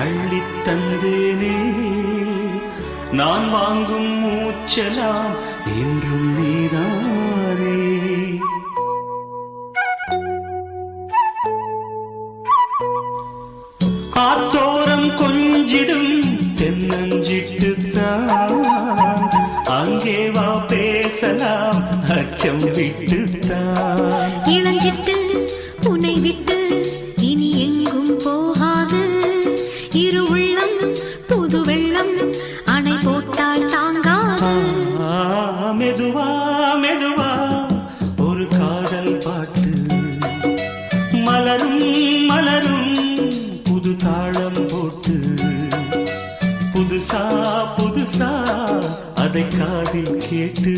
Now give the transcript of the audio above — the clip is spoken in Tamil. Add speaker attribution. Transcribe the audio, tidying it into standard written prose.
Speaker 1: அள்ளித் தந்தேனே நான் வாங்கும் மூச்சலாம் என்றும் நீதானே. ஆத்தோரம் கொஞ்சிடும் தென்னஞ்சிட்டுத்தான் அங்கே வா பேசலாம் அச்சம் விட்டுத்தான்.
Speaker 2: இளஞ்சிட்டு உன்னை விட்டு இனி எங்கும் போகாது. இரு உள்ளம் புது வெள்ளம் அணை போட்டால் தாங்காது.
Speaker 1: மெதுவா மெதுவா ஒரு காதல் பாட்டு மலரும் மலரும் புது தாளம் போட்டு புதுசா புதுசா அதை காதில் கேட்டு